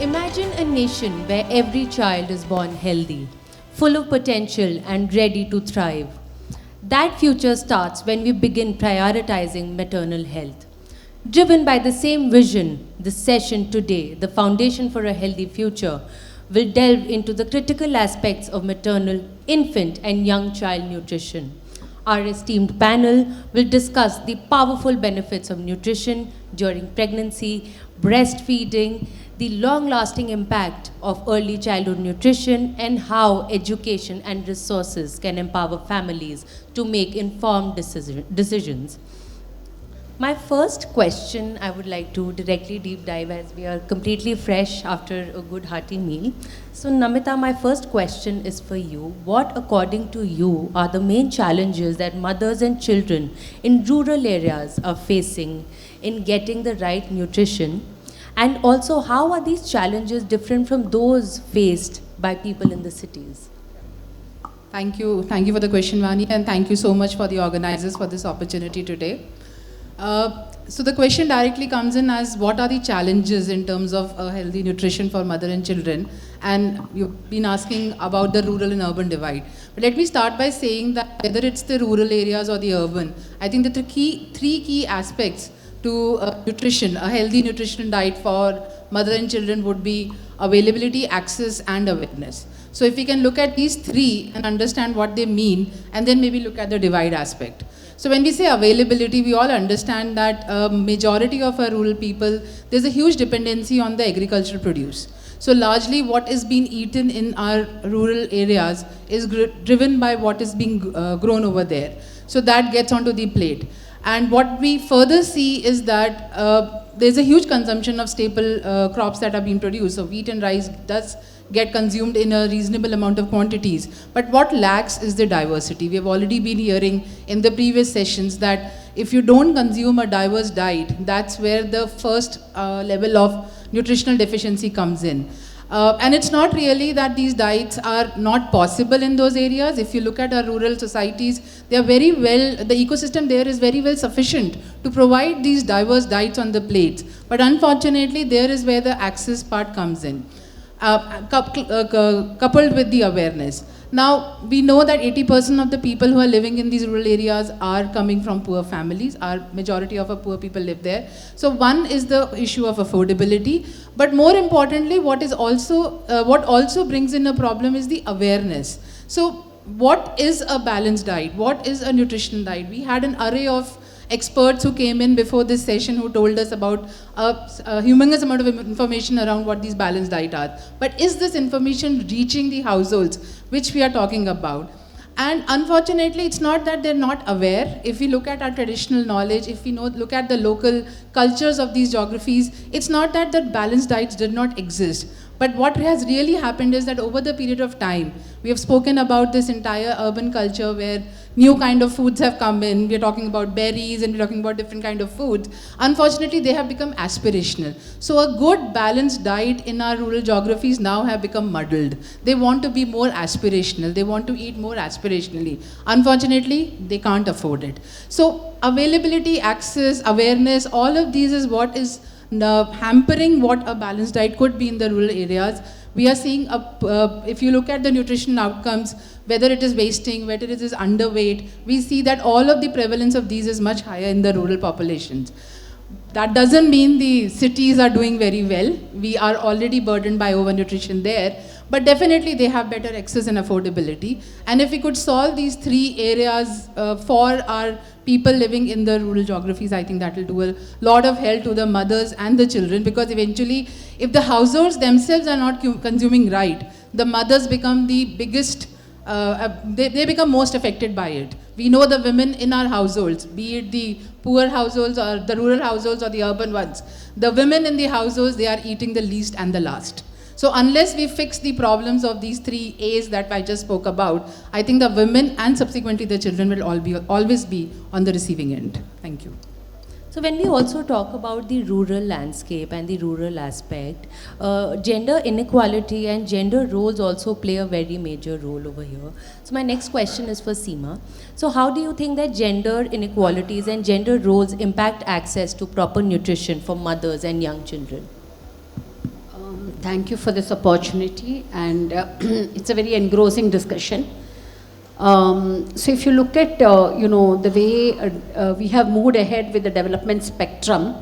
Imagine a nation where every child is born healthy, full of potential and ready to thrive. That future starts when we begin prioritizing maternal health. Driven by the same vision, this session today, The Foundation for a Healthy Future, will delve into the critical aspects of maternal, infant, and young child nutrition. Our esteemed panel will discuss the powerful benefits of nutrition during pregnancy, breastfeeding, the long-lasting impact of early childhood nutrition, and how education and resources can empower families to make informed decisions. My first question, I would like to directly deep dive as we are completely fresh after a good hearty meal. So Namita, my first question is for you. What, according to you, are the main challenges that mothers and children in rural areas are facing in getting the right nutrition? And also, how are these challenges different from those faced by people in the cities? Thank you for the question, Vani, and thank you so much for the organizers for this opportunity today. So the question directly comes in as what are the challenges in terms of healthy nutrition for mother and children, and you've been asking about the rural and urban divide. But let me start by saying that whether it's the rural areas or the urban, I think that the three key aspects to nutrition, a healthy nutrition diet for mother and children would be availability, access and awareness. So if we can look at these three and understand what they mean, and then maybe look at the divide aspect. So when we say availability, we all understand that majority of our rural people, there's a huge dependency on the agricultural produce. So largely what is being eaten in our rural areas is driven by what is being grown over there. So that gets onto the plate. And what we further see is that there's a huge consumption of staple crops that are being produced. So wheat and rice does get consumed in a reasonable amount of quantities. But what lacks is the diversity. We have already been hearing in the previous sessions that if you don't consume a diverse diet, that's where the first level of nutritional deficiency comes in. And it's not really that these diets are not possible in those areas. If you look at our rural societies, they are very well, the ecosystem there is very well sufficient to provide these diverse diets on the plates. But unfortunately, there is where the access part comes in. Coupled with the awareness. Now, we know that 80% of the people who are living in these rural areas are coming from poor families. Our majority of our poor people live there. So one is the issue of affordability. But more importantly, what also brings in a problem is the awareness. So what is a balanced diet? What is a nutritional diet? We had an array of experts who came in before this session who told us about a humongous amount of information around what these balanced diets are. But is this information reaching the households which we are talking about? And unfortunately, it's not that they're not aware. If we look at our traditional knowledge, if we look at the local cultures of these geographies, it's not that the balanced diets did not exist. But what has really happened is that over the period of time, we have spoken about this entire urban culture where new kind of foods have come in. We're talking about berries and we're talking about different kind of foods. Unfortunately, they have become aspirational. So a good balanced diet in our rural geographies now have become muddled. They want to be more aspirational. They want to eat more aspirationally. Unfortunately, they can't afford it. So availability, access, awareness, all of these is what is hampering what a balanced diet could be in the rural areas. We are seeing, if you look at the nutrition outcomes, whether it is wasting, whether it is underweight, we see that all of the prevalence of these is much higher in the rural populations. That doesn't mean the cities are doing very well. We are already burdened by overnutrition there, but definitely they have better access and affordability. And if we could solve these three areas for our people living in the rural geographies, I think that will do a lot of help to the mothers and the children, because eventually, if the households themselves are not consuming right, the mothers become the biggest, they become most affected by it. We know the women in our households, be it the poor households or the rural households or the urban ones, the women in the households, they are eating the least and the last. So unless we fix the problems of these three A's that I just spoke about, I think the women and subsequently the children will always be on the receiving end. Thank you. So when we also talk about the rural landscape and the rural aspect, gender inequality and gender roles also play a very major role over here. So my next question is for Seema. So how do you think that gender inequalities and gender roles impact access to proper nutrition for mothers and young children? Thank you for this opportunity, and it's a very engrossing discussion. So if you look at, the way we have moved ahead with the development spectrum,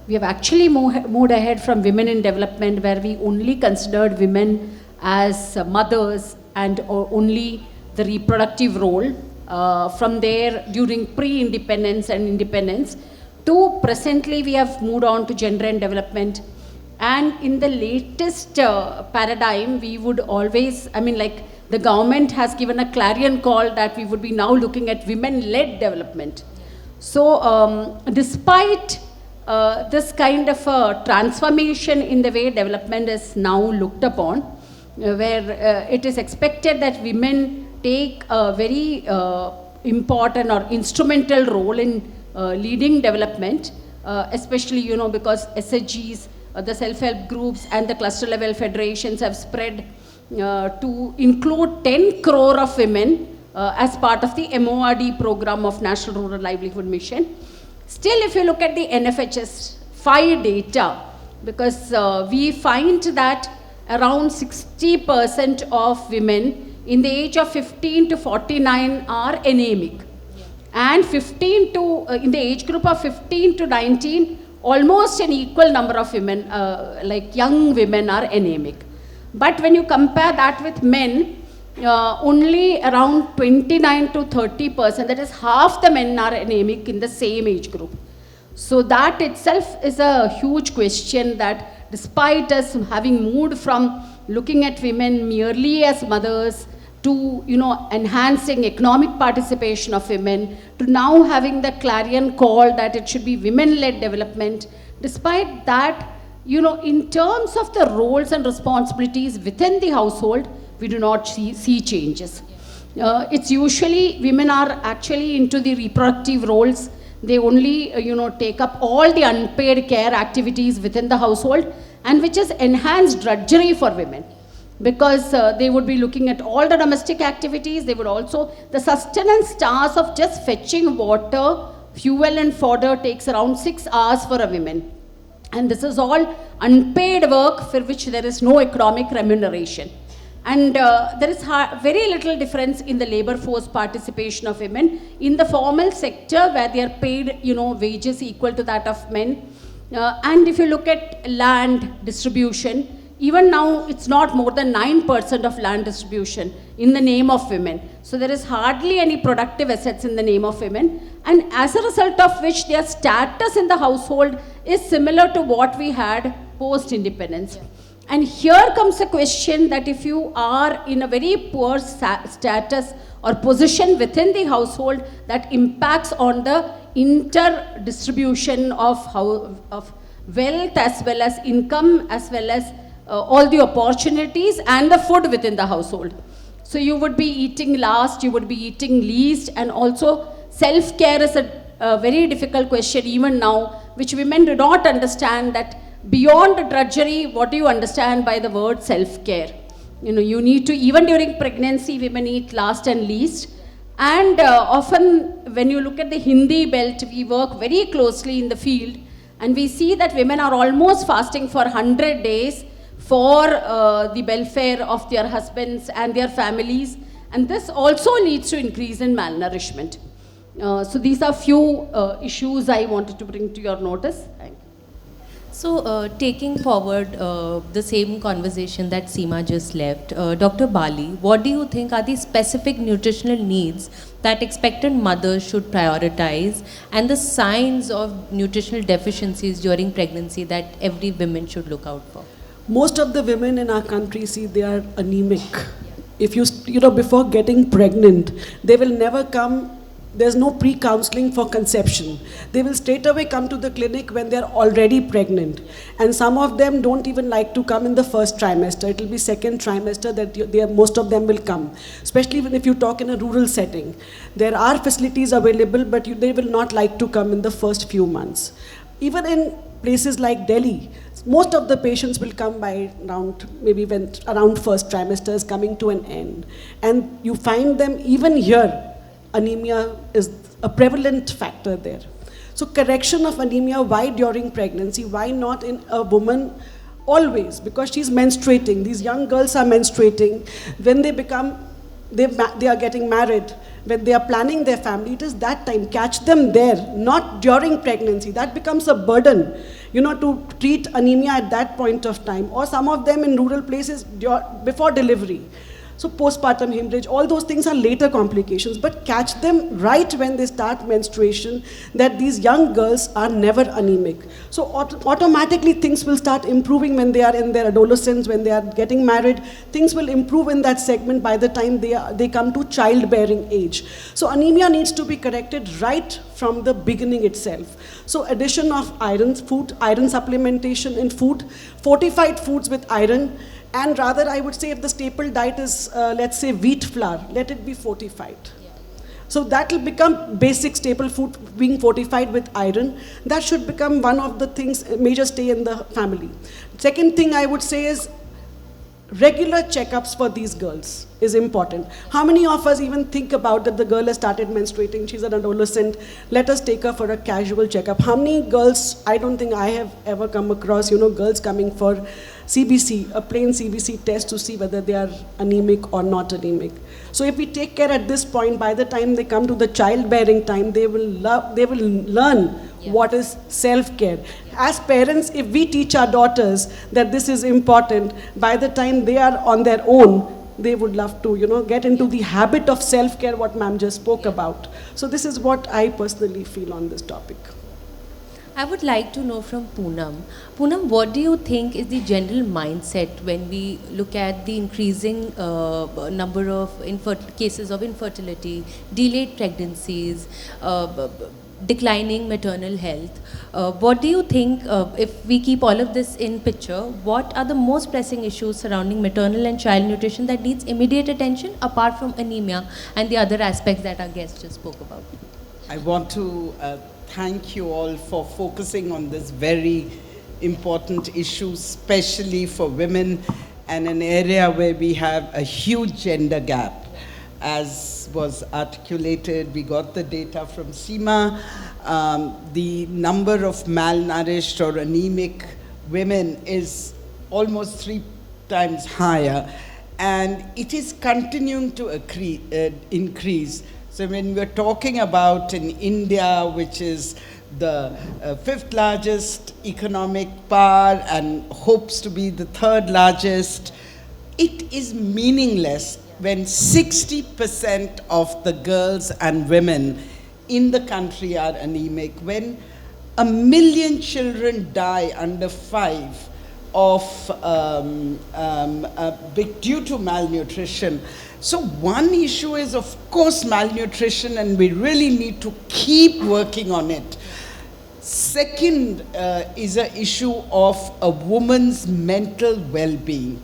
we have actually moved ahead from women in development, where we only considered women as mothers and only the reproductive role. From there, during pre-independence and independence, to presently we have moved on to gender and development. And in the latest paradigm, we would always, the government has given a clarion call that we would be now looking at women-led development. So despite this kind of a transformation in the way development is now looked upon, where it is expected that women take a very important or instrumental role in leading development, especially, because SHGs, the self-help groups and the cluster level federations have spread to include 10 crore of women as part of the MORD program of National Rural Livelihood Mission. Still, if you look at the NFHS 5 data, because we find that around 60% of women in the age of 15 to 49 are anemic. And in the age group of 15 to 19, almost an equal number of women, like young women, are anemic. But when you compare that with men, only around 29 to 30%, that is half the men are anemic in the same age group. So that itself is a huge question, that despite us having moved from looking at women merely as mothers to enhancing economic participation of women, to now having the clarion call that it should be women-led development, despite that, in terms of the roles and responsibilities within the household, we do not see changes. It's usually women are actually into the reproductive roles. They only take up all the unpaid care activities within the household, and which is enhanced drudgery for women, because they would be looking at all the domestic activities. They would also, the sustenance task of just fetching water, fuel and fodder takes around 6 hours for a woman. And this is all unpaid work for which there is no economic remuneration. And there is very little difference in the labor force participation of women in the formal sector, where they are paid, wages equal to that of men. And if you look at land distribution, even now it's not more than 9% of land distribution in the name of women. So there is hardly any productive assets in the name of women. And as a result of which their status in the household is similar to what we had post-independence. Yeah. And here comes a question that if you are in a very poor status or position within the household, that impacts on the inter-distribution of wealth as well as income, as well as all the opportunities and the food within the household. So you would be eating last, you would be eating least, and also self-care is a very difficult question even now, which women do not understand, that beyond drudgery, what do you understand by the word self-care? You need to, even during pregnancy, women eat last and least. And often when you look at the Hindi belt, we work very closely in the field, and we see that women are almost fasting for 100 days for the welfare of their husbands and their families. And this also leads to increase in malnourishment. So these are few issues I wanted to bring to your notice. Thank you. So, taking forward the same conversation that Seema just left, Dr. Bali, what do you think are the specific nutritional needs that expectant mothers should prioritize, and the signs of nutritional deficiencies during pregnancy that every woman should look out for? Most of the women in our country, see, they are anemic. If before getting pregnant, they will never come. There's no pre-counseling for conception. They will straight away come to the clinic when they're already pregnant. And some of them don't even like to come in the first trimester. It will be second trimester that most of them will come. Especially if you talk in a rural setting. There are facilities available, but they will not like to come in the first few months. Even in places like Delhi, most of the patients will come by around first trimester is coming to an end. And you find them even here, anemia is a prevalent factor there. So correction of anemia, why during pregnancy? Why not in a woman always, because she's menstruating. These young girls are menstruating. When they are getting married, when they are planning their family, it is that time. Catch them there, not during pregnancy. That becomes a burden, to treat anemia at that point of time. Or some of them in rural places before delivery. So postpartum hemorrhage, all those things are later complications, but catch them right when they start menstruation, that these young girls are never anemic. So automatically things will start improving when they are in their adolescence, when they are getting married. Things will improve in that segment by the time they come to childbearing age. So anemia needs to be corrected right from the beginning itself. So addition of iron supplementation in food, fortified foods with iron. And rather, I would say, if the staple diet is, let's say, wheat flour, let it be fortified. Yeah. So that will become basic staple food, being fortified with iron. That should become one of the things, major stay in the family. Second thing I would say is regular checkups for these girls is important. How many of us even think about that the girl has started menstruating, she's an adolescent, let us take her for a casual checkup. How many girls, I don't think I have ever come across, girls coming for CBC, a plain CBC test to see whether they are anemic or not anemic. So if we take care at this point, by the time they come to the childbearing time, they will learn what is self-care. As parents, if we teach our daughters that this is important, by the time they are on their own, they would love to, get into the habit of self-care, what ma'am just spoke about. So this is what I personally feel on this topic. I would like to know from Poonam. Poonam, what do you think is the general mindset when we look at the increasing number of cases of infertility, delayed pregnancies, declining maternal health? What do you think, if we keep all of this in picture, what are the most pressing issues surrounding maternal and child nutrition that needs immediate attention apart from anemia and the other aspects that our guest just spoke about? I want to thank you all for focusing on this very important issue, especially for women, and an area where we have a huge gender gap. As was articulated, we got the data from Seema. The number of malnourished or anemic women is almost 3 times higher, and it is continuing to increase. So when we're talking about in India, which is the 5th largest economic power and hopes to be the 3rd largest, it is meaningless when 60% of the girls and women in the country are anemic, when 1 million children die under 5 due to malnutrition. So one issue is, of course, malnutrition, and we really need to keep working on it. Second is an issue of a woman's mental well-being.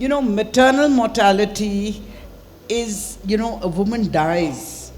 Maternal mortality is, a woman dies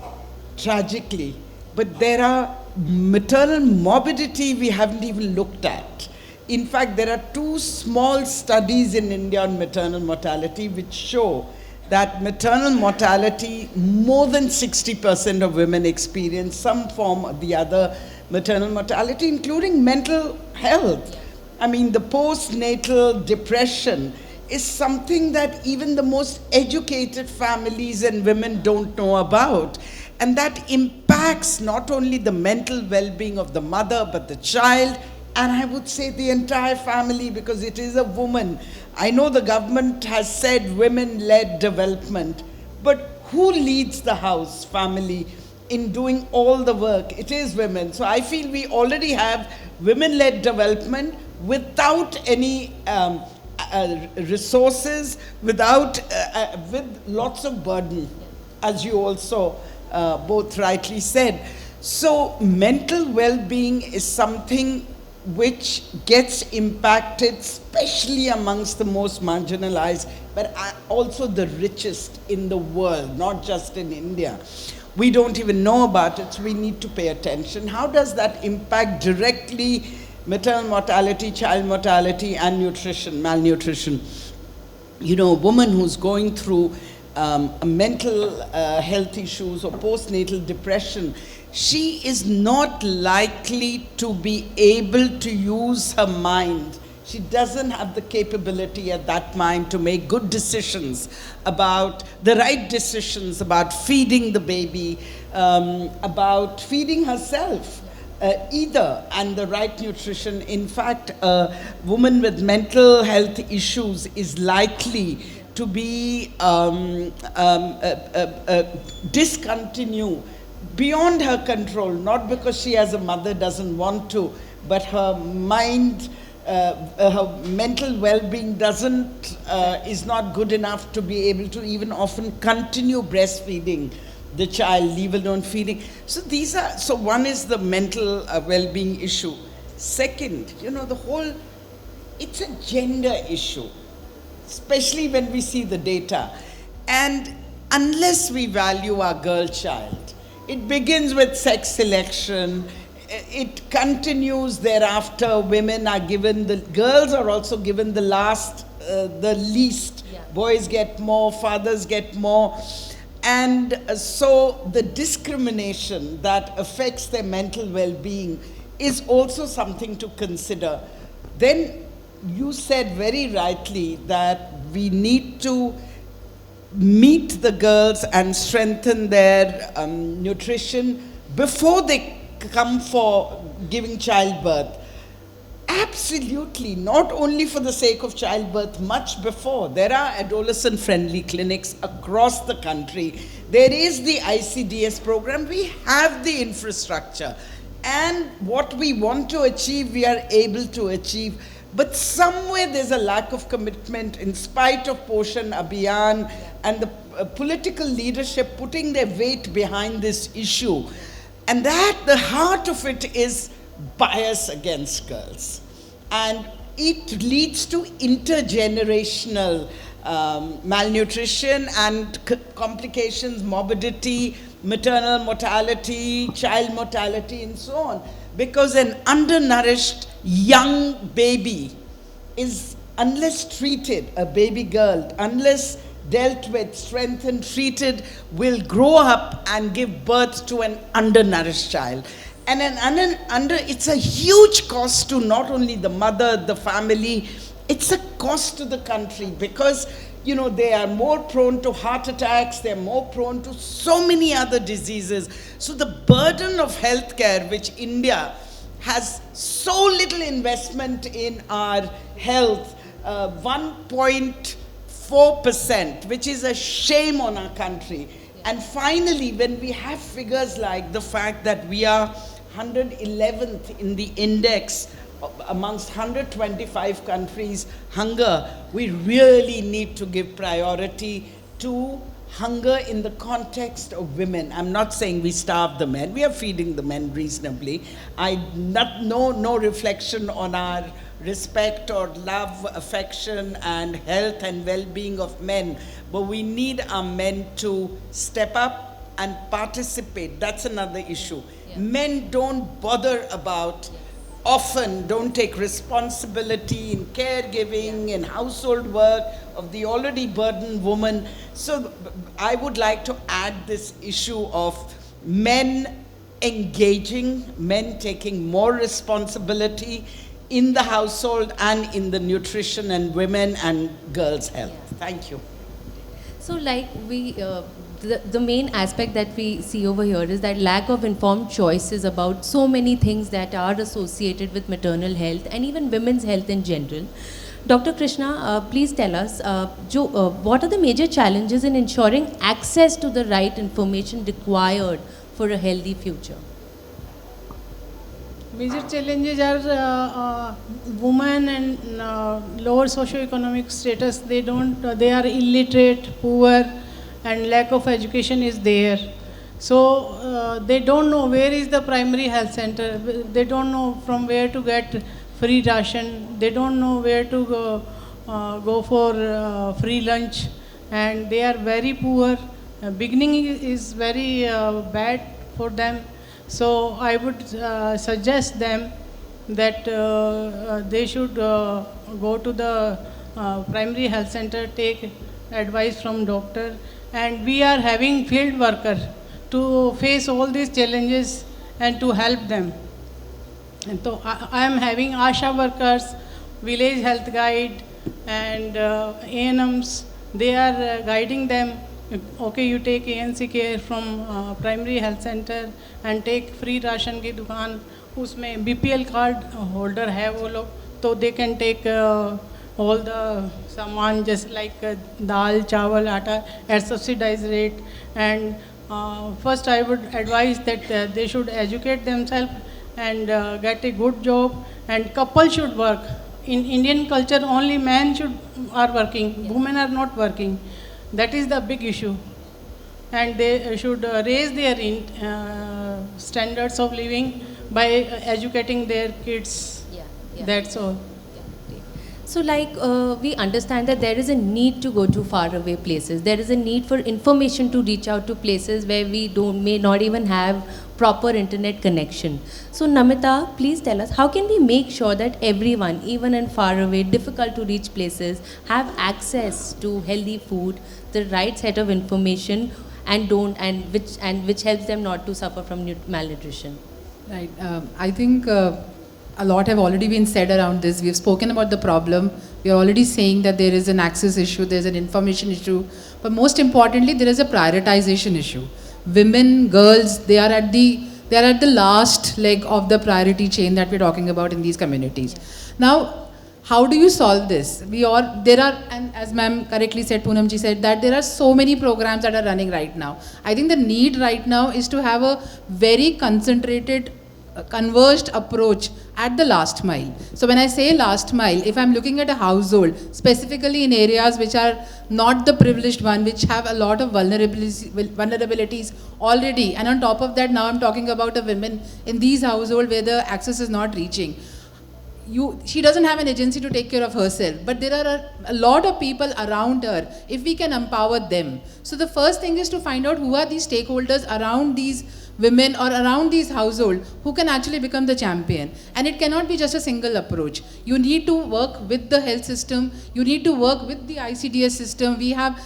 tragically, but there are maternal morbidity we haven't even looked at. In fact, there are 2 small studies in India on maternal mortality which show that maternal mortality, more than 60% of women experience some form or the other maternal mortality, including mental health. I mean, the postnatal depression is something that even the most educated families and women don't know about. And that impacts not only the mental well-being of the mother, but the child, and I would say the entire family, because it is a woman. I know the government has said women-led development, but who leads the house, family, in doing all the work? It is women. So I feel we already have women-led development without any resources, with lots of burden, as you also both rightly said. So mental well-being is something which gets impacted, especially amongst the most marginalized, but also the richest in the world, not just in India. We don't even know about it, so we need to pay attention. How does that impact directly maternal mortality, child mortality, and malnutrition? A woman who's going through mental health issues or postnatal depression, she is not likely to be able to use her mind She doesn't have the capability at that mind to make good decisions about the right decisions about feeding the baby, about feeding herself. Either, and the right nutrition. In fact, a woman with mental health issues is likely to be discontinue beyond her control, not because she as a mother doesn't want to, but her mind, her mental well-being is not good enough to be able to even often continue breastfeeding the child, leave alone feeding. So one is the mental well-being issue. Second, it's a gender issue, especially when we see the data. And unless we value our girl child, it begins with sex selection, it continues thereafter, girls are also given the least. Yeah. Boys get more, fathers get more. And so the discrimination that affects their mental well-being is also something to consider. Then you said very rightly that we need to meet the girls and strengthen their nutrition before they come for giving childbirth. Absolutely, not only for the sake of childbirth, much before. There are adolescent-friendly clinics across the country. There is the ICDS program. We have the infrastructure. And what we want to achieve, we are able to achieve. But somewhere there's a lack of commitment in spite of Poshan Abhiyan and the political leadership putting their weight behind this issue. And the heart of it is bias against girls. And it leads to intergenerational malnutrition and complications, morbidity, maternal mortality, child mortality, and so on. Because an undernourished young baby is, unless treated, a baby girl, unless dealt with, strengthened, treated, will grow up and give birth to an undernourished child. And it's a huge cost to not only the mother, the family, it's a cost to the country because, they are more prone to heart attacks, they're more prone to so many other diseases. So the burden of healthcare, which India has so little investment in our health, 1.4%, which is a shame on our country. And finally, when we have figures like the fact that we are 111th in the index amongst 125 countries, hunger, we really need to give priority to hunger in the context of women. I'm not saying we starve the men. We are feeding the men reasonably. No reflection on our respect or love, affection, and health and well-being of men. But we need our men to step up and participate. That's another issue. Yeah. Men don't bother about, often don't take responsibility in caregiving, in household work of the already burdened woman. So I would like to add this issue of men engaging, men taking more responsibility in the household and in the nutrition and women and girls' health. Yeah. Thank you. So like the main aspect that we see over here is that lack of informed choices about so many things that are associated with maternal health and even women's health in general. Dr. Krishna, please tell us, what are the major challenges in ensuring access to the right information required for a healthy future? Major challenges are women and lower socio-economic status. They are illiterate, poor, and lack of education is there. So they don't know where is the primary health center. They don't know from where to get free ration. They don't know where to go for free lunch, and they are very poor. Beginning is very bad for them. So I would suggest them that they should go to the primary health center, take advice from doctor, and we are having field worker to face all these challenges and to help them. And so I am having ASHA workers village health guide and ANMs, they are guiding them. Okay, you take ANC care from primary health center and take free ration की दुकान, उसमें BPL card holder है वो लोग, तो they can take all the सामान just like दाल, चावल, आटा at subsidized rate. And first I would advise that they should educate themselves and get a good job, and couple should work. In Indian culture, only men are working, women are not working. That is the big issue. And they should raise their standards of living by educating their kids. That's all. So we understand that there is a need to go to faraway places. There is a need for information to reach out to places where we may not even have proper internet connection. So Namita, please tell us, how can we make sure that everyone, even in faraway, difficult to reach places, have access to healthy food, the right set of information, and which helps them not to suffer from malnutrition? Right. I think a lot have already been said around this. We have spoken about the problem. We are already saying that there is an access issue, there is an information issue, but most importantly, there is a prioritization issue. Women, girls, they are at the last leg of the priority chain that we're talking about in these communities. Now, how do you solve this? And as ma'am correctly said, Poonam ji said, that there are so many programs that are running right now. I think the need right now is to have a very concentrated, converged approach at the last mile. So when I say last mile, if I'm looking at a household, specifically in areas which are not the privileged one, which have a lot of vulnerabilities already, and on top of that, now I'm talking about the women in these households where the access is not reaching. She doesn't have an agency to take care of herself, but there are a lot of people around her, if we can empower them. So the first thing is to find out who are these stakeholders around these women or around these households who can actually become the champion. And it cannot be just a single approach. You need to work with the health system, you need to work with the ICDS system. We have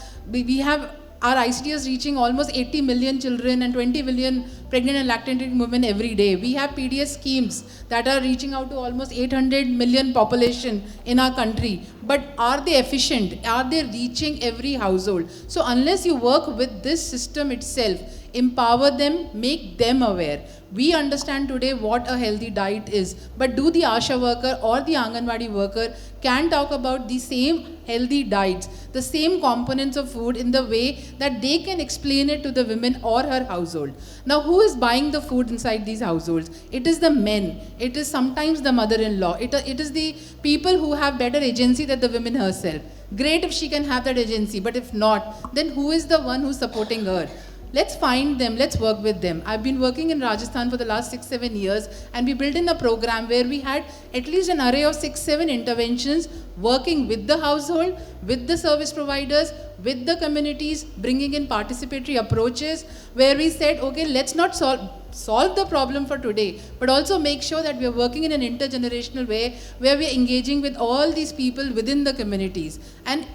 our ICDS reaching almost 80 million children and 20 million pregnant and lactating women every day. We have PDS schemes that are reaching out to almost 800 million population in our country. But are they efficient? Are they reaching every household? So unless you work with this system itself, empower them, make them aware. We understand today what a healthy diet is, but do the ASHA worker or the Anganwadi worker can talk about the same healthy diets, the same components of food in the way that they can explain it to the women or her household. Now, who is buying the food inside these households? It is the men. It is sometimes the mother-in-law. It is the people who have better agency than the women herself. Great if she can have that agency, but if not, then who is the one who's supporting her? Let's find them, let's work with them. I've been working in Rajasthan for the last 6-7 years, and we built in a program where we had at least an array of 6-7 interventions working with the household, with the service providers, with the communities, bringing in participatory approaches where we said, okay, let's not solve the problem for today, but also make sure that we are working in an intergenerational way where we are engaging with all these people within the communities and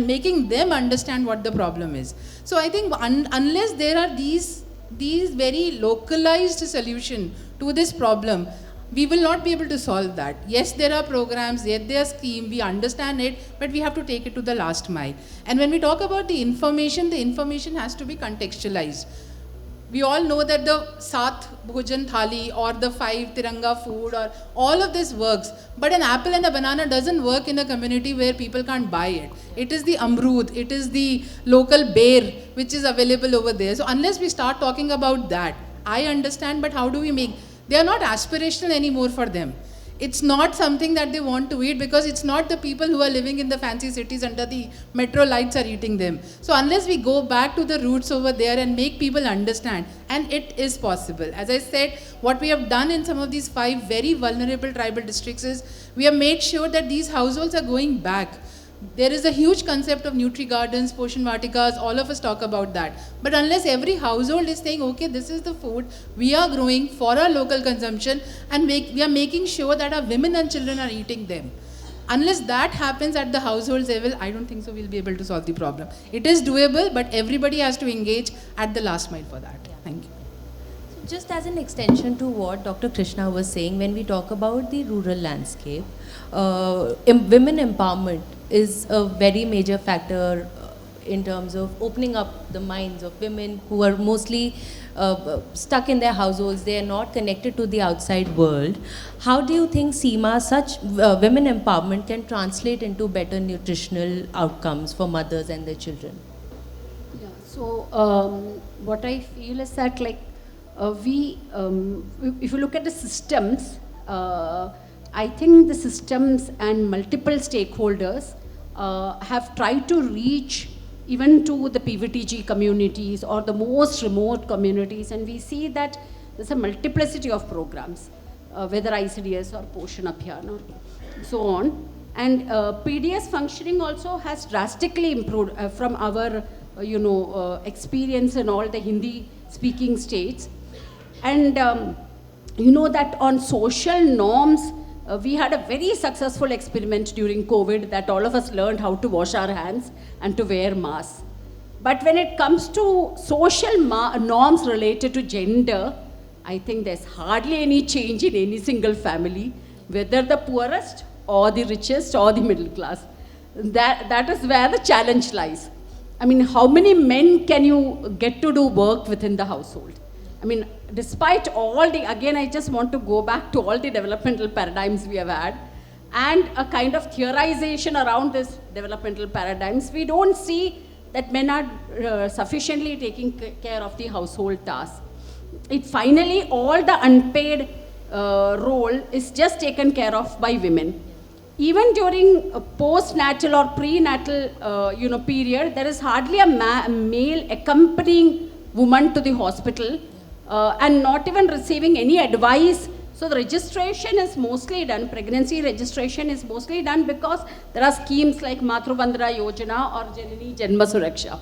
making them understand what the problem is. So I think unless there are these very localized solution to this problem, we will not be able to solve that. Yes, there are programs, yes, there are schemes, we understand it, but we have to take it to the last mile. And when we talk about the information has to be contextualized. We all know that the Sat Bhojan Thali or the 5 Tiranga food or all of this works, but an apple and a banana doesn't work in a community where people can't buy it. It is the amrud, it is the local bear which is available over there. So unless we start talking about that, I understand, but how do we make, they are not aspirational anymore for them. It's not something that they want to eat because it's not the people who are living in the fancy cities under the metro lights are eating them. So unless we go back to the roots over there and make people understand, and it is possible. As I said, what we have done in some of these 5 very vulnerable tribal districts is we have made sure that these households are going back. There is a huge concept of Nutri Gardens, Poshan Vatikas, all of us talk about that. But unless every household is saying, okay, this is the food we are growing for our local consumption and we are making sure that our women and children are eating them. Unless that happens at the household level, I don't think so we'll be able to solve the problem. It is doable, but everybody has to engage at the last mile for that. Thank you. Just as an extension to what Dr. Krishna was saying, when we talk about the rural landscape, women empowerment is a very major factor in terms of opening up the minds of women who are mostly stuck in their households. They are not connected to the outside world. How do you think, Seema, such women empowerment can translate into better nutritional outcomes for mothers and their children? Yeah, so what I feel is that if you look at the systems, I think the systems and multiple stakeholders have tried to reach even to the PVTG communities or the most remote communities, and we see that there's a multiplicity of programs, whether ICDS or Poshan Abhiyan or so on. And PDS functioning also has drastically improved from our experience in all the Hindi speaking states. And you know that on social norms, we had a very successful experiment during COVID that all of us learned how to wash our hands and to wear masks. But when it comes to social norms related to gender, I think there's hardly any change in any single family, whether the poorest or the richest or the middle class. That is where the challenge lies. I mean, how many men can you get to do work within the household? I mean, despite all the, again, I just want to go back to all the developmental paradigms we have had and a kind of theorization around this developmental paradigms, we don't see that men are sufficiently taking care of the household tasks. It finally, all the unpaid role is just taken care of by women. Even during a postnatal or prenatal period, there is hardly a male accompanying woman to the hospital and not even receiving any advice. So the registration is mostly done, pregnancy registration is mostly done because there are schemes like Matru Bandhana Yojana or Janani Janma Suraksha.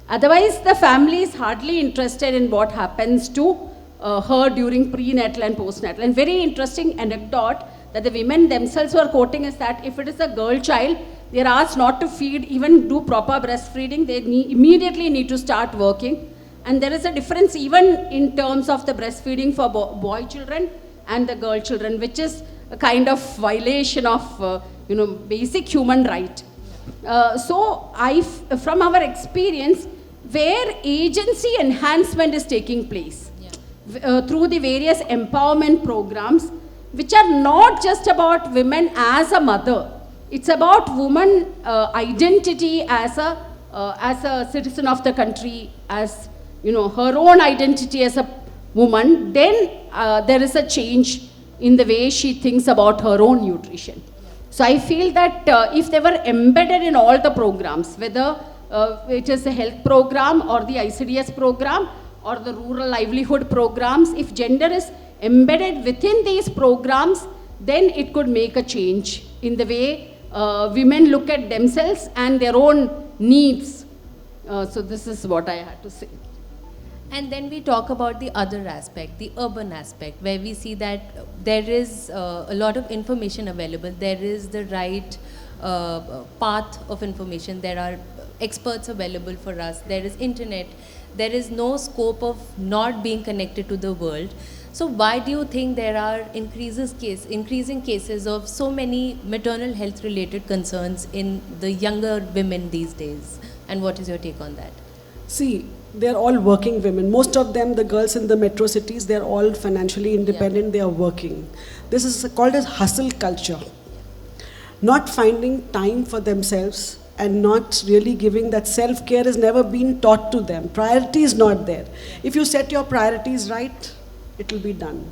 Otherwise, the family is hardly interested in what happens to her during prenatal and postnatal. And very interesting anecdote that the women themselves were quoting is that if it is a girl child, they are asked not to feed, even do proper breastfeeding, they immediately need to start working. And there is a difference even in terms of the breastfeeding for boy children and the girl children, which is a kind of violation of basic human right. So from our experience, where agency enhancement is taking place through the various empowerment programs, which are not just about women as a mother, it's about woman identity as a citizen of the country, as her own identity as a woman, then there is a change in the way she thinks about her own nutrition. So I feel that if they were embedded in all the programs, whether it is a health program or the ICDS program or the rural livelihood programs, if gender is embedded within these programs, then it could make a change in the way women look at themselves and their own needs. So this is what I had to say. And then we talk about the other aspect, the urban aspect, where we see that there is a lot of information available. There is the right path of information. There are experts available for us. There is internet. There is no scope of not being connected to the world. So why do you think there are increasing cases of so many maternal health related concerns in the younger women these days? And what is your take on that? See, they're all working women. Most of them, the girls in the metro cities, they're all financially independent, they are working. This is called as hustle culture. Not finding time for themselves and not really giving that self-care has never been taught to them. Priority is not there. If you set your priorities right, it will be done.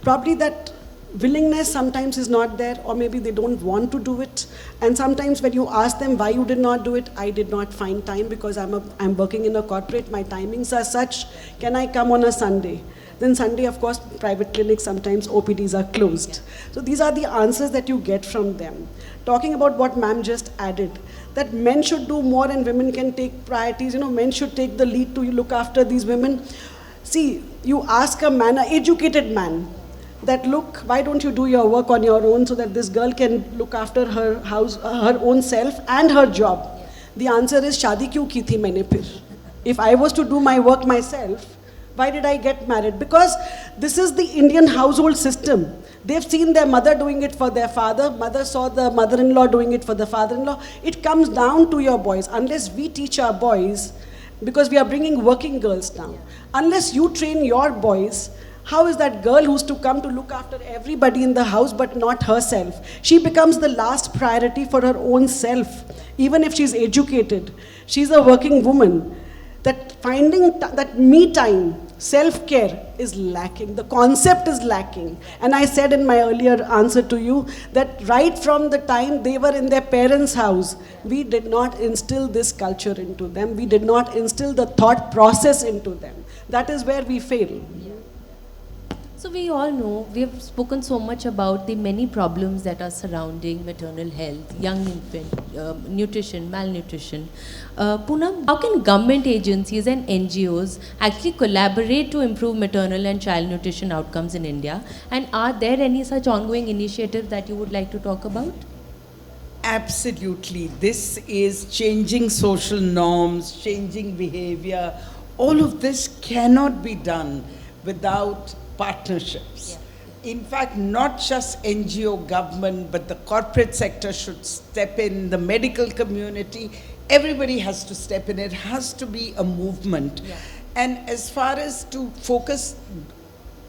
Probably that willingness sometimes is not there, or maybe they don't want to do it. And sometimes when you ask them why you did not do it, I did not find time because I'm working in a corporate, my timings are such, can I come on a Sunday? Then Sunday, of course, private clinics, sometimes OPDs are closed. So these are the answers that you get from them. Talking about what ma'am just added, that men should do more and women can take priorities, men should take the lead to look after these women. See, you ask a man, an educated man, that look, why don't you do your work on your own so that this girl can look after her house, her own self and her job? The answer is, shadi kyun ki thi maine phir? If I was to do my work myself, Why did I get married? Because this is the Indian household system. They've seen their mother doing it for their father. Mother saw the mother-in-law doing it for the father-in-law. It comes down to your boys. Unless we teach our boys, because we are bringing working girls now. Unless you train your boys, how is that girl who's to come to look after everybody in the house but not herself? She becomes the last priority for her own self. Even if she's educated, she's a working woman. That finding that me time, self-care is lacking. The concept is lacking. And I said in my earlier answer to you that right from the time they were in their parents' house, we did not instill this culture into them. We did not instill the thought process into them. That is where we fail. So we all know, we have spoken so much about the many problems that are surrounding maternal health, young infant, nutrition, malnutrition. Poonam, how can government agencies and NGOs actually collaborate to improve maternal and child nutrition outcomes in India? And are there any such ongoing initiatives that you would like to talk about? Absolutely. This is changing social norms, changing behavior. All of this cannot be done without partnerships. Yeah. In fact, not just NGO government, but the corporate sector should step in, the medical community, everybody has to step in. It has to be a movement. Yeah. And as far as to focus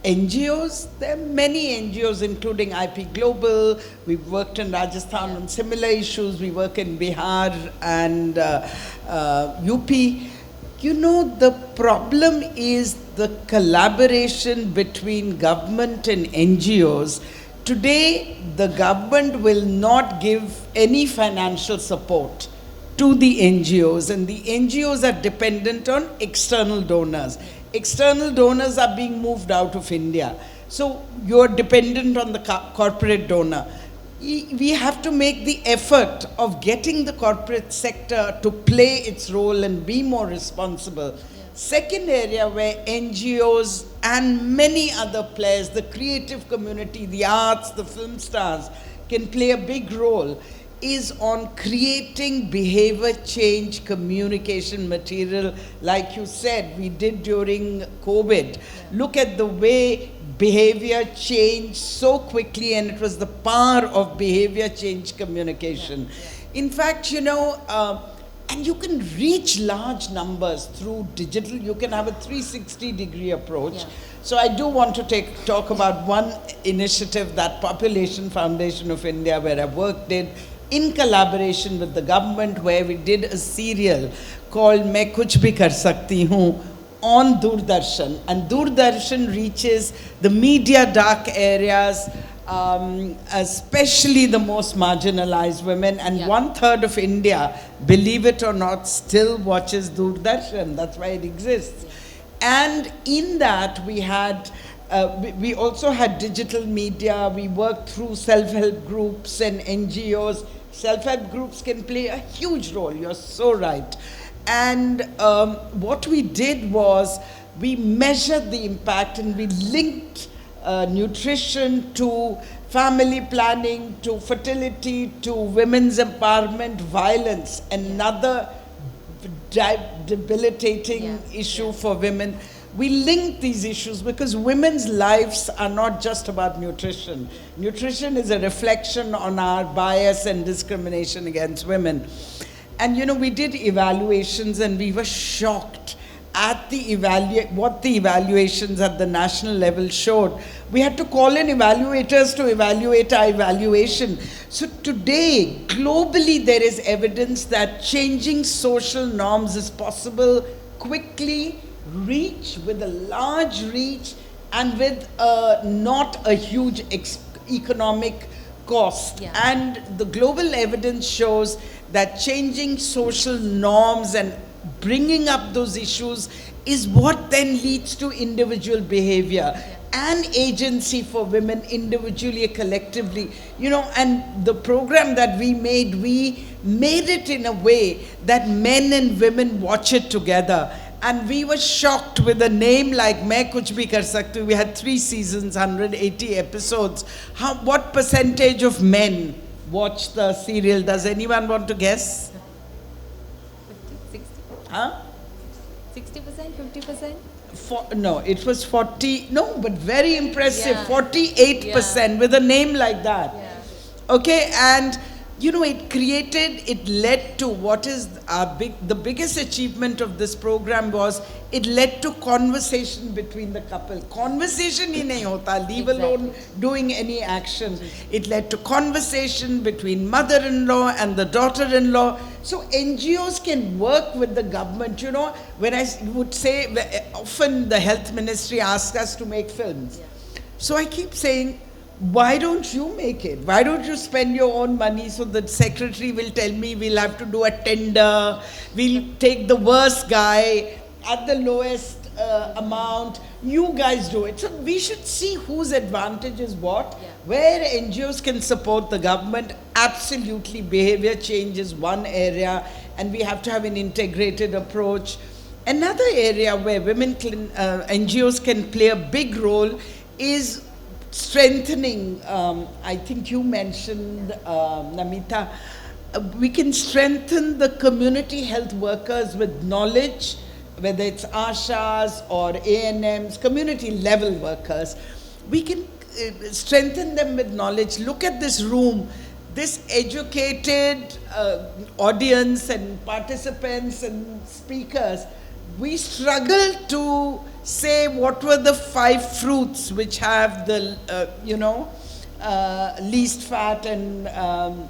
NGOs, there are many NGOs, including IP Global. We've worked in Rajasthan on similar issues. We work in Bihar and UP. You know, the problem is the collaboration between government and NGOs. Today, the government will not give any financial support to the NGOs, and the NGOs are dependent on external donors. External donors are being moved out of India. So you're dependent on the corporate donor. We have to make the effort of getting the corporate sector to play its role and be more responsible. Yeah. Second area where NGOs and many other players, the creative community, the arts, the film stars, can play a big role is on creating behavior change communication material. Like you said, we did during COVID. Yeah. Look at the way behavior changed so quickly, and it was the power of behavior change communication. Yeah, yeah. In fact, you know, and you can reach large numbers through digital. You can have a 360-degree approach. Yeah. So I do want to talk about one initiative, that Population Foundation of India, where I worked in collaboration with the government, where we did a serial called Main Kuch Bhi Kar Sakti Hoon on Doordarshan. And Doordarshan reaches the media dark areas, especially the most marginalized women. And 1/3 of India, believe it or not, still watches Doordarshan. That's why it exists. And in that we had, we also had digital media. We worked through self-help groups and NGOs. Self-help groups can play a huge role. You're so right. And what we did was we measured the impact, and we linked nutrition to family planning, to fertility, to women's empowerment, violence, another debilitating issue for women. We link these issues because women's lives are not just about nutrition. Nutrition is a reflection on our bias and discrimination against women. And you know, we did evaluations, and we were shocked at what the evaluations at the national level showed. We had to call in evaluators to evaluate our evaluation. So today, globally, there is evidence that changing social norms is possible quickly, with a large reach, and with not a huge economic cost. Yeah. And the global evidence shows that changing social norms and bringing up those issues is what then leads to individual behavior and agency for women individually or collectively. You know, and the program that we made it in a way that men and women watch it together. And we were shocked with a name like Main Kuch Bhi Kar Sakti. We had 3 seasons, 180 episodes. What percentage of men watch the serial? Does anyone want to guess? 50, 60. Huh? 60%, 50%? No, it was 40, no, but very impressive, Yeah. 48% with a name like that. Okay, and you know, it led to what is the biggest achievement of this program was it led to conversation between the couple. Conversation hi nahi hota, leave alone doing any action. It led to conversation between mother-in-law and the daughter-in-law. So NGOs can work with the government. You know, when I would say, often the health ministry asks us to make films. So I keep saying, why don't you make it? Why don't you spend your own money so the secretary will tell me we'll have to do a tender, we'll take the worst guy at the lowest amount, you guys do it. So we should see whose advantage is what. Where NGOs can support the government, absolutely behavior change is one area, and we have to have an integrated approach. Another area where NGOs can play a big role is strengthening, I think you mentioned, Namita, we can strengthen the community health workers with knowledge, whether it's ASHAs or ANMs, community level workers. We can strengthen them with knowledge. Look at this room, this educated audience and participants and speakers. We struggle to say what were the 5 fruits which have the, least fat and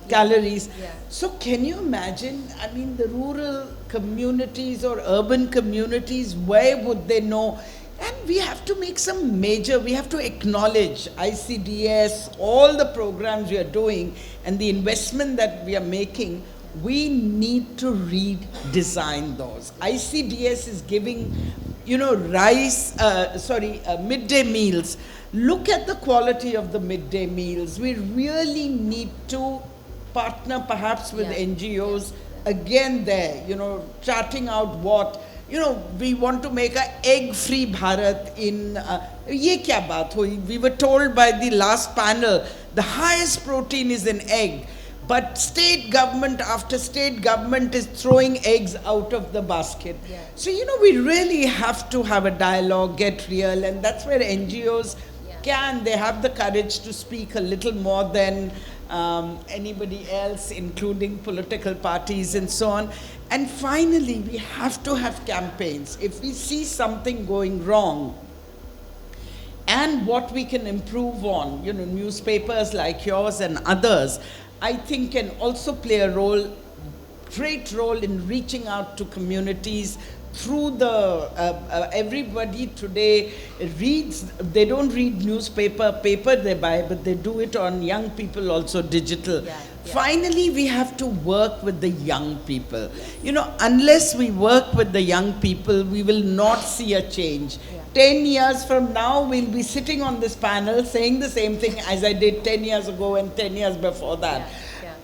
calories. So can you imagine, I mean, the rural communities or urban communities, where would they know? And we have to make some we have to acknowledge ICDS, all the programs we are doing and the investment that we are making. We need to redesign those. ICDS is giving, midday meals. Look at the quality of the midday meals. We really need to partner perhaps with NGOs again there, charting out what, we want to make an egg-free Bharat in, ye kya baat hui? We were told by the last panel, the highest protein is in egg. But state government after state government is throwing eggs out of the basket. So, we really have to have a dialogue, get real, and that's where NGOs they have the courage to speak a little more than anybody else, including political parties and so on. And finally, we have to have campaigns. If we see something going wrong, and what we can improve on, newspapers like yours and others, I think can also play a great role in reaching out to communities through the, everybody today reads, they don't read paper they buy, but they do it on young people also digital. Finally, we have to work with the young people. Unless we work with the young people, we will not see a change. 10 years from now, we'll be sitting on this panel saying the same thing as I did 10 years ago and 10 years before that.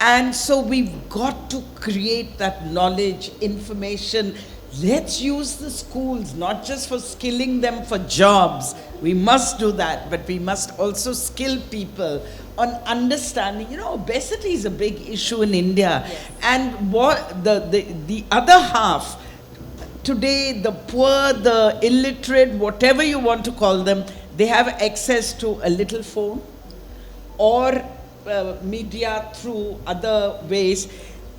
And so we've got to create that knowledge, information. Let's use the schools, not just for skilling them for jobs. We must do that, but we must also skill people on understanding. Obesity is a big issue in India. And what the other half, today, the poor, the illiterate, whatever you want to call them, they have access to a little phone or media through other ways.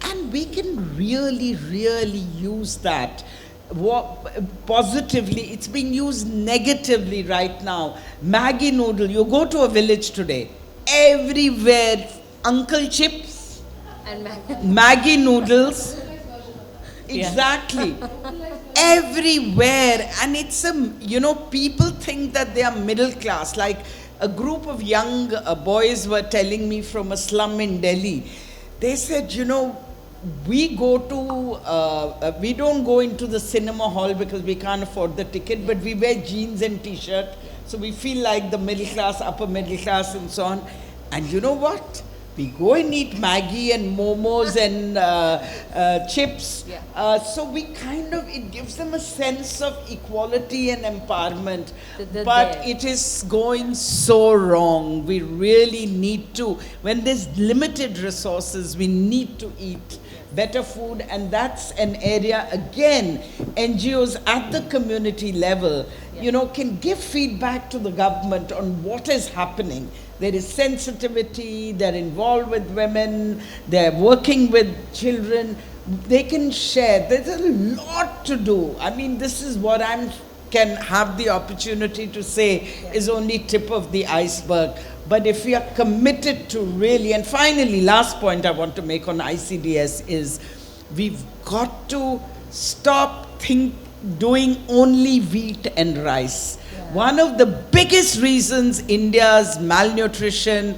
And we can really, really use that positively. It's being used negatively right now. Maggi noodle, you go to a village today, everywhere, Uncle Chips, and Maggi noodles. Exactly. Everywhere. And it's people think that they are middle class. Like a group of young boys were telling me from a slum in Delhi. They said, we don't go into the cinema hall because we can't afford the ticket, but we wear jeans and t-shirt. So we feel like the middle class, upper middle class and so on. And you know what? We go and eat Maggi and momos and chips. So we it gives them a sense of equality and empowerment. But it is going so wrong. We really need to, when there's limited resources, we need to eat better food. And that's an area, again, NGOs at the community level you know, can give feedback to the government on what is happening. There is sensitivity, they're involved with women, they're working with children, they can share. There's a lot to do. I mean, this is what can have the opportunity to say is only tip of the iceberg. But if we are committed to really, and finally, last point I want to make on ICDS is we've got to stop doing only wheat and rice. One of the biggest reasons India's malnutrition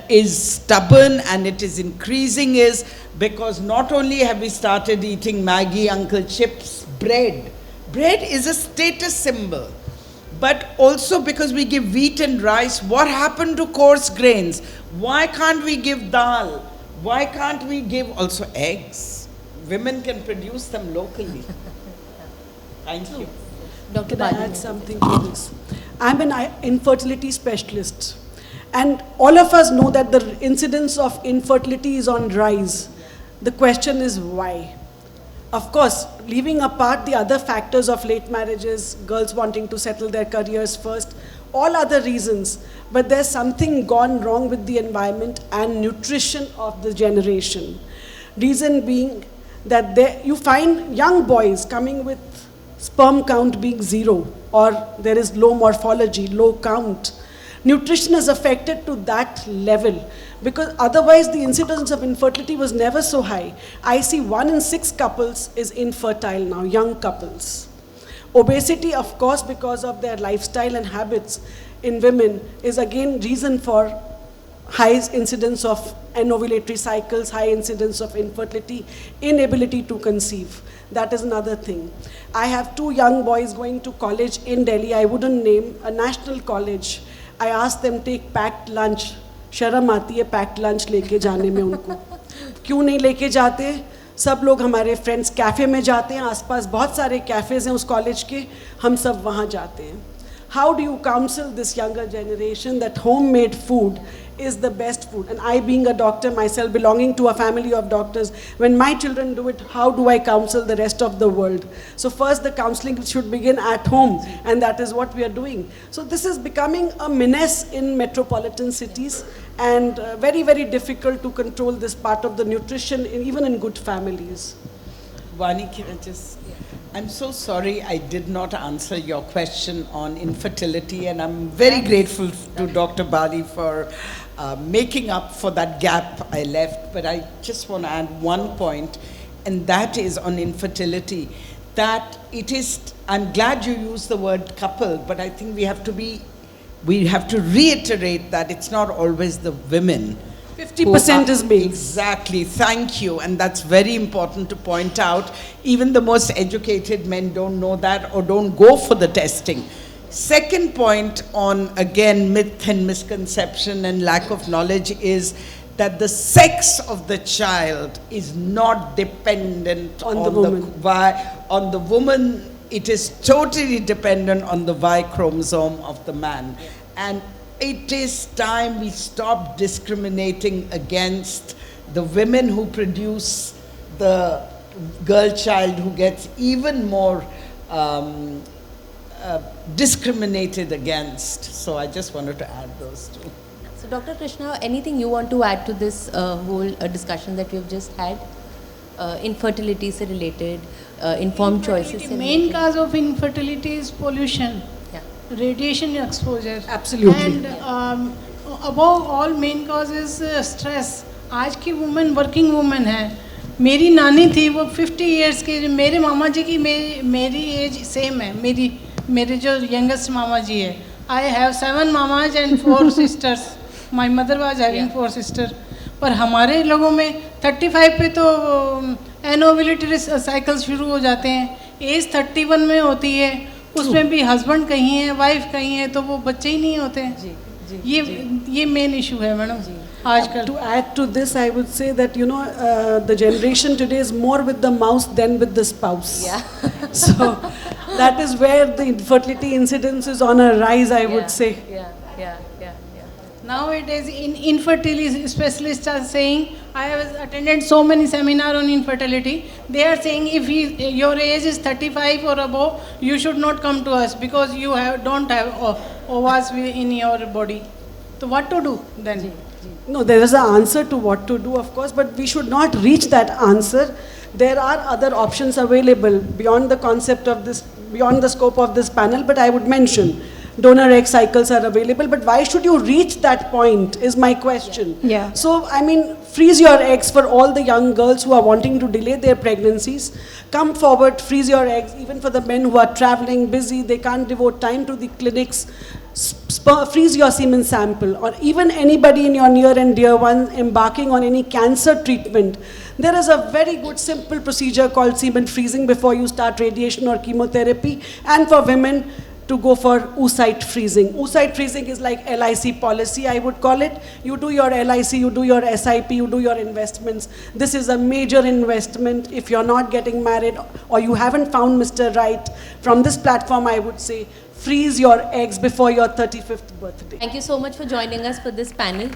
is stubborn and it is increasing is because not only have we started eating Maggi, Uncle Chips, bread. Bread is a status symbol. But also because we give wheat and rice, what happened to coarse grains? Why can't we give dal? Why can't we give also eggs? Women can produce them locally. Thank you. Dr. Can I Bali. add something to this? I'm an infertility specialist. And all of us know that the incidence of infertility is on rise. The question is why? Of course, leaving apart the other factors of late marriages, girls wanting to settle their careers first, all other reasons, but there's something gone wrong with the environment and nutrition of the generation. Reason being that you find young boys coming with sperm count being 0, or there is low morphology, low count. Nutrition is affected to that level because otherwise the incidence of infertility was never so high. I see 1 in 6 couples is infertile now, young couples. Obesity, of course, because of their lifestyle and habits in women is again reason for high incidence of anovulatory cycles, high incidence of infertility, inability to conceive. That is another thing. I have 2 young boys going to college in Delhi, I wouldn't name, a national college. I asked them take packed lunch. शर्म आती है packed lunch लेके जाने में उनको. क्यों नहीं लेके जाते? सब लोग हमारे फ्रेंड्स कैफ़े में जाते हैं, आसपास बहुत सारे कैफ़ेज़ हैं उस कॉलेज के, हम सब वहाँ जाते हैं. How do you counsel this younger generation that homemade food is the best food? And I being a doctor myself, belonging to a family of doctors, when my children do it, how do I counsel the rest of the world? So first the counseling should begin at home, and that is what we are doing. So this is becoming a menace in metropolitan cities, and very, very difficult to control this part of the nutrition, even in good families. Vani, can I just... I'm so sorry I did not answer your question on infertility, and I'm very grateful to Dr. Bali for making up for that gap I left. But I just want to add one point, and that is on infertility. That it is, I'm glad you used the word couple, but I think we have to reiterate that it's not always the women. 50% is males. Exactly, thank you. And that's very important to point out. Even the most educated men don't know that or don't go for the testing. Second point on, again, myth and misconception and lack of knowledge is that the sex of the child is not dependent on the woman. It is totally dependent on the Y chromosome of the man. And it is time we stop discriminating against the women who produce the girl child who gets even more discriminated against. So I just wanted to add those two. So Dr. Krishna, anything you want to add to this whole discussion that we've just had? Infertility se related, informed choices se Main related. cause of infertility is pollution. Radiation exposure. Absolutely. And above all, main cause is stress. आज की woman working woman है. मेरी नानी थी वो 50 years की, मेरे मामा जी की मेरी एज सेम है, मेरे जो youngest मामा जी है. I have 7 mamas and 4 sisters. My mother was having 4 sisters. पर हमारे लोगों में 35 पे तो एनोविलिटरी साइकिल शुरू हो जाते हैं. एज 31 में होती है, उसमें भी हस्बैंड कहीं है, वाइफ कहीं है, तो वो बच्चे ही नहीं होते हैं. ये मेन इशू है मैडम आजकल. To add to this, I would say that, you know, the generation today is more with the mouse than with the spouse. Yeah. So that is where the infertility incidence is on a rise, I would say. Yeah. Nowadays, infertility specialists are saying I have attended so many seminars on infertility. They are saying if your age is 35 or above, you should not come to us because you don't have ovaries in your body. So what to do then? No, there is an answer to what to do, of course, but we should not reach that answer. There are other options available beyond the concept of this, beyond the scope of this panel, but I would mention donor egg cycles are available, but why should you reach that point is my question. Yeah. So, I mean, freeze your eggs for all the young girls who are wanting to delay their pregnancies. Come forward, freeze your eggs, even for the men who are traveling, busy, they can't devote time to the clinics. Freeze your semen sample, or even anybody in your near and dear ones embarking on any cancer treatment. There is a very good simple procedure called semen freezing before you start radiation or chemotherapy, and for women to go for oocyte freezing. Oocyte freezing is like LIC policy, I would call it. You do your LIC, you do your SIP, you do your investments. This is a major investment. If you're not getting married or you haven't found Mr. Right, from this platform I would say, freeze your eggs before your 35th birthday. Thank you so much for joining us for this panel.